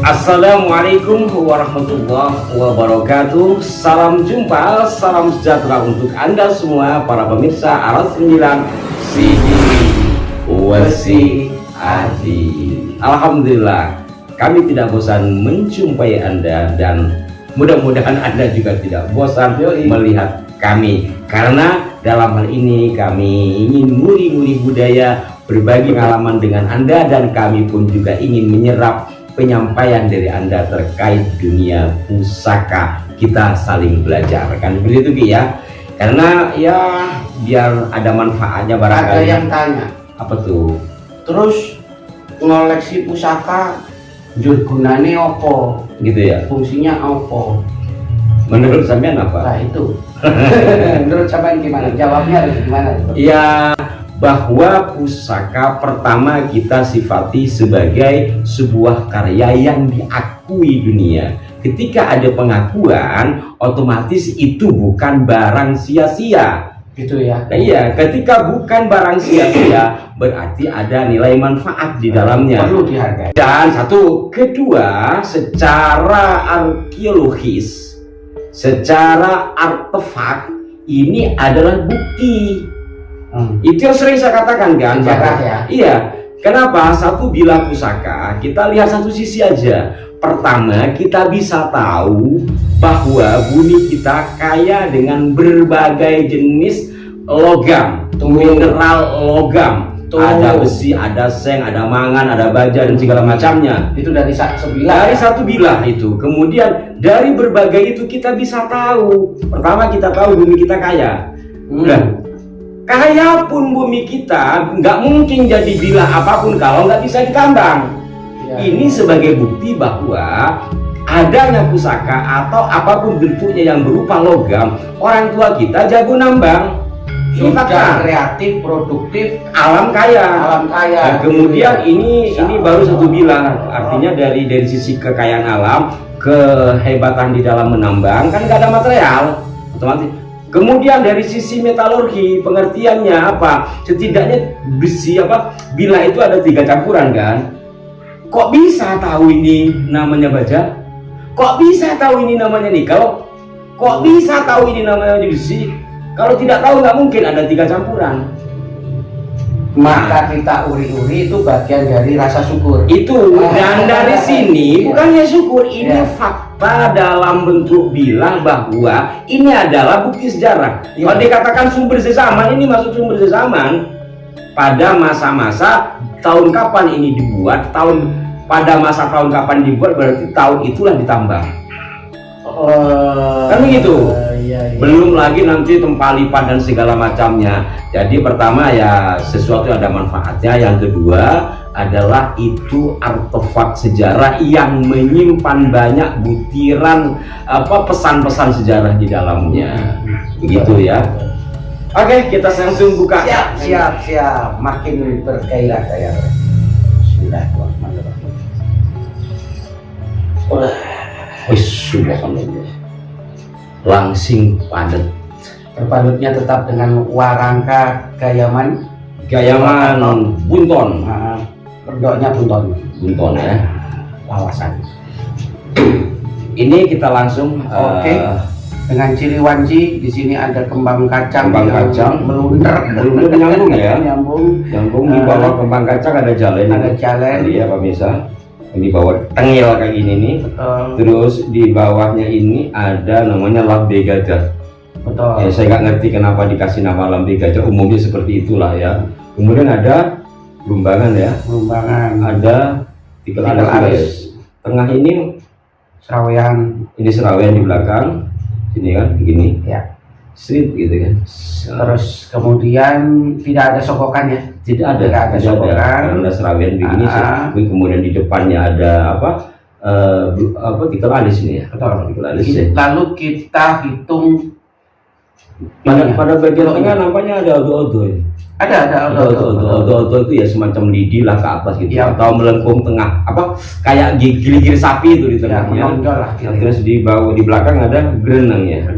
Assalamualaikum warahmatullahi wabarakatuh. Salam jumpa, salam sejahtera untuk Anda semua para pemirsa Aras 9 Sidi Wasi Adi. Alhamdulillah, kami tidak bosan menjumpai Anda dan mudah-mudahan Anda juga tidak bosan melihat kami, karena dalam hal ini kami ingin nguri-nguri budaya, berbagi pengalaman dengan Anda, dan kami pun juga ingin menyerap penyampaian dari Anda terkait dunia pusaka. Kita saling belajar, kan begitu Ki ya, karena ya biar ada manfaatnya barangkali. Ada yang tanya, apa tuh? terus ngoleksi pusaka gunane opo Gitu ya, fungsinya opo? menurut sampean apa? Nah itu menurut sampean gimana jawabnya, harus gimana? Ya, bahwa pusaka pertama kita sifati sebagai sebuah karya yang diakui dunia. Ketika ada pengakuan, otomatis itu bukan barang sia-sia. Gitu ya. Nah, iya, ketika bukan barang sia-sia, berarti ada nilai manfaat di dalamnya. Perlu dihargai. Dan satu, kedua, secara arkeologis, secara artefak, ini adalah bukti. Itu yang sering saya katakan kan, sejarah ya. Iya. Kenapa? Satu, bila pusaka kita lihat satu sisi aja. Pertama, kita bisa tahu bahwa bumi kita kaya dengan berbagai jenis logam, mineral logam. Ada besi, ada seng, ada mangan, ada baja, dan segala macamnya. Itu dari sebilah. Dari satu bilah itu. Kemudian dari berbagai itu kita bisa tahu. Pertama, kita tahu bumi kita kaya. Nah, kaya pun bumi kita nggak mungkin jadi bilah apapun kalau nggak bisa ditambang. Ya. Ini sebagai bukti bahwa adanya pusaka atau apapun bentuknya yang berupa logam, orang tua kita jago nambang. Ini fakta. Kreatif, produktif, Alam kaya. alam kaya. Nah, kemudian ini baru satu bilah. Artinya dari sisi kekayaan alam, kehebatan di dalam menambang, kan nggak ada material, otomatis. Kemudian dari sisi metalurgi, pengertiannya apa? Setidaknya besi bila itu ada 3 campuran kan? Kok bisa tahu ini namanya baja? Kok bisa tahu ini namanya nikel? Kok bisa tahu ini namanya besi? Kalau tidak tahu nggak mungkin ada 3 campuran. Maka kita uri-uri itu bagian dari rasa syukur. Itu, dan dari sini bukannya syukur, ini Ya. fakta dalam bentuk bilang bahwa ini adalah bukti sejarah. Ya. Kalau dikatakan sumber sezaman, ini masuk sumber sezaman. Pada masa-masa tahun kapan ini dibuat, pada masa tahun kapan dibuat, berarti tahun itulah ditambang. Kan begitu. Iya. Belum lagi nanti tempat lipat dan segala macamnya. Jadi pertama ya sesuatu yang ada manfaatnya. Yang kedua adalah itu artefak sejarah yang menyimpan banyak butiran pesan-pesan sejarah di dalamnya. Begitu ya. Oke, kita langsung buka. Siap. Makin bergairah ya. Bismillahirrahmanirrahim. Subhanallah. Langsing padat. Terpadutnya tetap dengan warangka gayaman bunton. Berdoknya bunton Ya. Lawasan. Ini kita langsung Oke. Dengan ciri wanci, di sini ada kembang kacang melunder nyambung ya. Nyambung. Di bawah kembang kacang ada jalan. Iya pemirsa. Ini bawah tengil kayak gini nih. Betul. Terus di bawahnya ini ada namanya lambe gajah. Betul. Ya, saya nggak ngerti kenapa dikasih nama lambe gajah. Umumnya seperti itulah ya. Kemudian ada lumbangan ya. Lumbangan. Ada tikel alis. Tengah ini Serawean. Ini serawean di belakang. Sini kan begini. Ya. Street gitu kan. Terus kemudian tidak ada sokokan ya? Tidak ada sokokan. Karena serawean begini sih. Kemudian di depannya ada tikel alis ini ya. Betul. Tikel alis ya. Lalu kita hitung pada bagian tengah nampaknya ada odo-odo ini. Ada Odo-odo itu ya semacam lidi lah ke atas gitu ya. Atau melengkung tengah kayak gigi sapi itu di tengahnya ya, terus di bawah di belakang ada gerenang ya.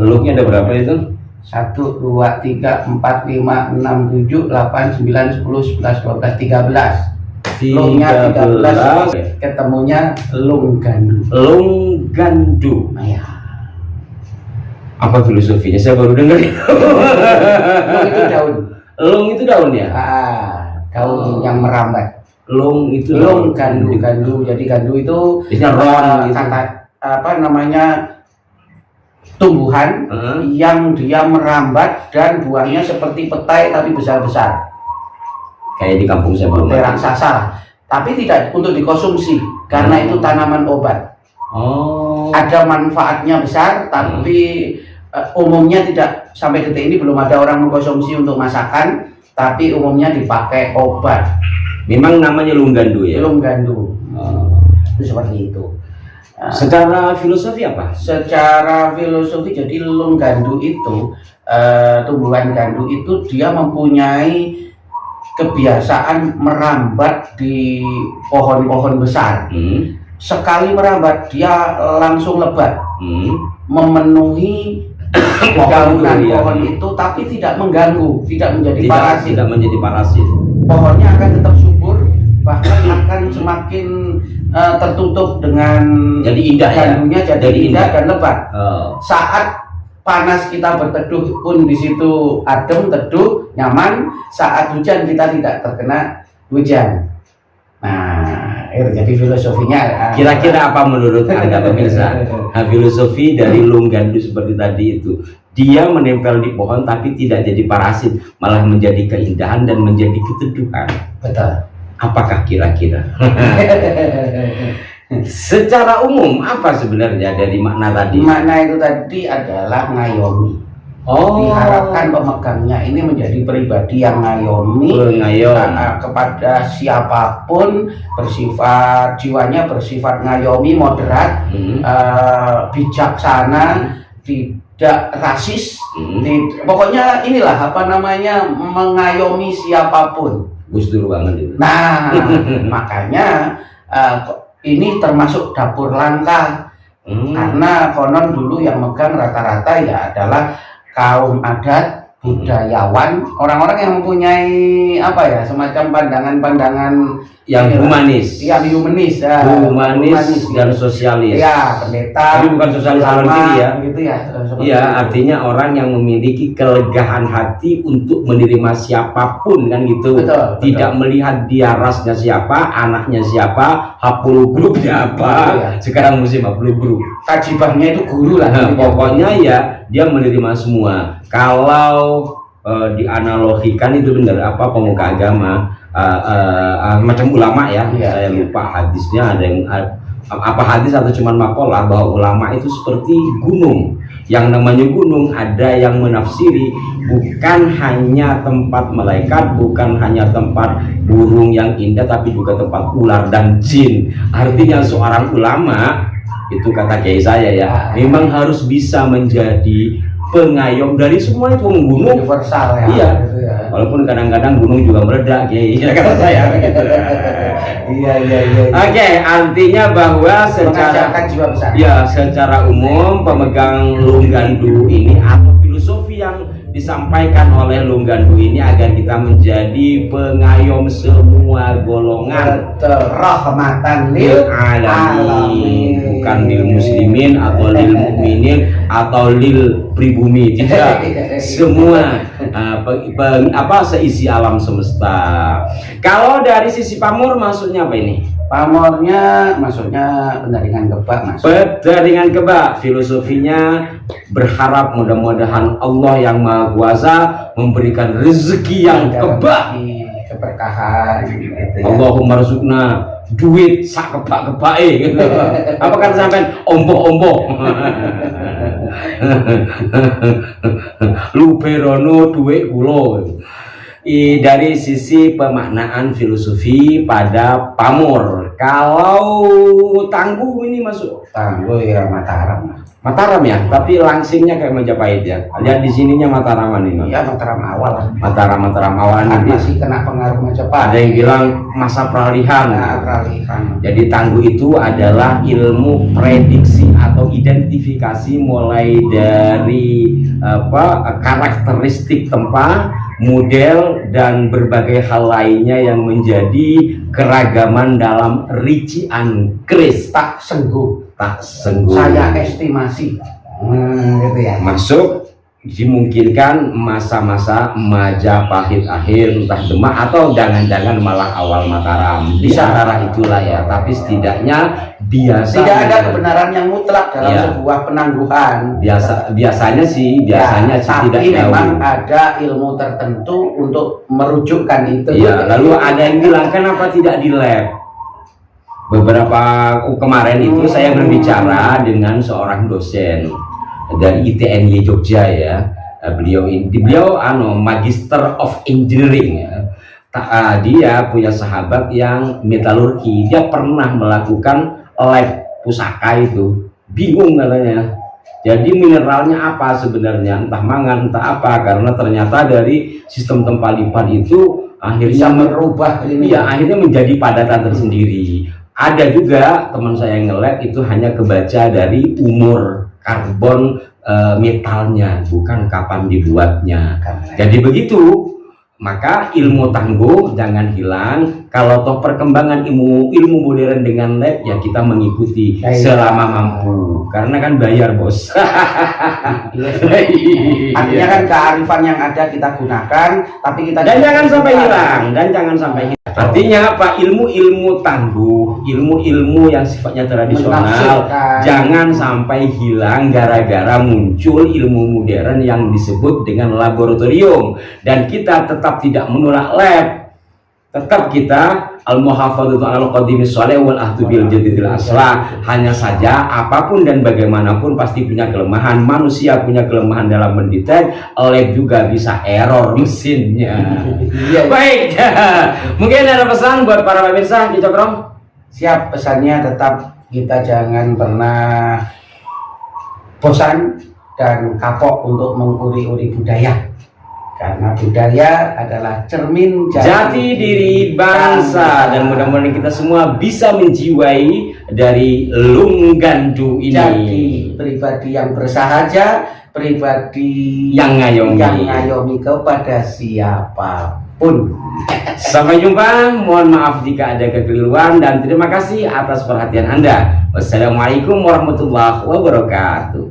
Teluknya ada berapa itu? 1, 2, 3, 4, 5, 6, 7, 8, 9, 10, 11, 12, 13. Lungnya 13, 13. ketemunya lung gandu. Lung gandu. Nah, ya. Apa filosofinya? Saya baru dengar. Lung itu daun. Lung itu daun ya? Daun yang merambat. Lung itu Lung gandu. Jadi gandu itu ron gitu. kata apa namanya, tumbuhan yang dia merambat dan buahnya seperti petai tapi besar-besar. Kayak di kampung saya belum Petai raksasa. Tapi tidak untuk dikonsumsi karena itu tanaman obat. Oh. Ada manfaatnya besar, tapi umumnya tidak, sampai detik ini belum ada orang mengkonsumsi untuk masakan, tapi umumnya dipakai obat. Memang namanya lung gandu ya? Lung gandu. Itu seperti itu. Secara filosofi apa? Secara filosofi, jadi lung gandu itu, tumbuhan gandu itu dia mempunyai kebiasaan merambat di pohon-pohon besar. Sekali merambat dia langsung lebat, memenuhi daunan pohon itu, tapi tidak mengganggu, tidak menjadi parasit. Tidak menjadi parasit. Pohonnya akan tetap subur, bahkan akan semakin tertutup dengan jadi indah gandunya, ya? jadi indah dan lebat. Saat Panas kita berteduh pun di situ adem, teduh, nyaman. Saat hujan kita tidak terkena hujan. Nah, itu jadi filosofinya. Kira-kira apa menurut Anda pemirsa? Filosofi dari lung gandu seperti tadi itu, dia menempel di pohon tapi tidak jadi parasit, malah menjadi keindahan dan menjadi keteduhan. Betul. Apakah kira-kira? Secara umum apa sebenarnya dari makna tadi? Makna itu tadi adalah ngayomi. Diharapkan pemegangnya ini menjadi pribadi yang ngayomi, kepada siapapun, bersifat, jiwanya bersifat ngayomi, moderat, bijaksana, tidak rasis, pokoknya inilah apa namanya, mengayomi siapapun. Gus Dur banget itu. Nah, makanya ini termasuk dapur langka, karena konon dulu yang megang rata-rata ya adalah kaum adat, budayawan, orang-orang yang mempunyai apa ya, semacam pandangan-pandangan yang humanis, humanis dan sosialis. Ya, pendeta. Tapi bukan sosialis dalam diri ya. Gitu ya. Iya, artinya orang yang memiliki kelegaan hati untuk menerima siapapun kan gitu. Betul, tidak melihat dia rasnya siapa, anaknya siapa, hapulu grupnya apa. Iya. Sekarang musim hapulu grup. Tajibahnya itu guru lah. Pokoknya ya dia menerima semua. Kalau dianalogikan itu benar, apa pemuka agama, macam ulama ya. Saya lupa hadisnya, ada yang apa hadis atau cuman makalah bahwa ulama itu seperti gunung. Yang namanya gunung ada yang menafsiri bukan hanya tempat malaikat, bukan hanya tempat burung yang indah, tapi juga tempat ular dan jin. Artinya seorang ulama itu, kata kiai saya ya, memang harus bisa menjadi pengayom dari semua itu. Gunung universal ya. Iya. Gitu ya. Walaupun kadang-kadang gunung juga meledak, kiai. Kata saya gitu. Iya. Oke, artinya bahwa secara umum pemegang lung gandu ini atau filosofi yang disampaikan oleh lung gandu ini agar kita menjadi pengayom semua golongan, rahmatan lil alamin, bukan lil muslimin atau lil mukminin atau lil pribumi, tidak. Semua seisi alam semesta. Kalau dari sisi pamor maksudnya apa ini? Pamornya maksudnya pendaringan kebak, Mas. Pendaringan kebak, filosofinya berharap mudah-mudahan Allah yang Maha Kuasa memberikan rezeki yang kebak, keberkahan gitu ya. Allahumma rizukna duit sak kebak-kebak gitu. Apa kata sampean? Omboh-omboh. Luberono duit kula. Dari sisi pemaknaan filosofi pada pamor. Kalau tangguh ini masuk? Tangguh ya Mataram. Mataram ya, tapi langsingnya kayak Majapahit ya. Lihat di sininya Mataraman ini. Iya, Mataram awal. Mataram awal kan masih kena pengaruh Majapahit. Ada yang bilang masa peralihan. Jadi tangguh itu adalah ilmu prediksi atau identifikasi mulai dari karakteristik tempat, model dan berbagai hal lainnya yang menjadi keragaman dalam rician keris. Tak sengguh, saya estimasi. Gitu ya. Masuk dimungkinkan masa-masa Majapahit akhir, entah Demak atau jangan-jangan malah awal Mataram. Di Bisa. antara itulah ya, tapi setidaknya biasa Tidak ada kebenaran yang mutlak dalam Ya. sebuah penangguhan. biasanya sih tapi tidak memang jauh. ada ilmu tertentu untuk merujukkan itu. Ya, lalu ada yang bilang kenapa tidak di lab? Beberapa kemarin itu saya berbicara dengan seorang dosen dari ITNY Jogja ya. Beliau Magister of Engineering ya. Dia punya sahabat yang metalurgi. Dia pernah melakukan lab pusaka itu. Bingung katanya. Jadi mineralnya apa sebenarnya? Entah mangan, entah apa. Karena ternyata dari sistem tempalipan itu Bisa akhirnya merubah ini. ya akhirnya menjadi padatan tersendiri. Ada juga teman saya yang nge-lab itu hanya kebaca dari umur karbon metalnya, bukan kapan dibuatnya. Jadi begitu, maka ilmu tangguh jangan hilang. Kalau toh perkembangan ilmu modern dengan lab ya kita mengikuti selama mampu, karena kan bayar bos. Artinya kan kearifan yang ada kita gunakan, tapi kita Dan jangan sampai hilang, Artinya apa? Ilmu tangguh, ilmu yang sifatnya tradisional, Menafsirkan. jangan sampai hilang gara-gara muncul ilmu modern yang disebut dengan laboratorium. Dan kita tetap tidak menolak lab, tetap kita al-muhafadzatu 'alal qadimis shalih wal ahdu bil jadidil aslah. Hanya saja apapun dan bagaimanapun pasti punya kelemahan. Manusia punya kelemahan dalam mendetek, lab juga bisa error mesinnya. Baik, mungkin ada pesan buat para pemirsa di Cokro? Siap, pesannya tetap kita jangan pernah bosan dan kapok untuk menguri-uri budaya. Karena budaya adalah cermin Jati diri bangsa, dan mudah-mudahan kita semua bisa menjiwai dari Lunggandu ini. Jadi pribadi yang bersahaja, pribadi Yang ngayomi. kepada siapapun. Sampai jumpa, mohon maaf jika ada kekeliruan dan terima kasih atas perhatian Anda. Wassalamualaikum warahmatullahi wabarakatuh.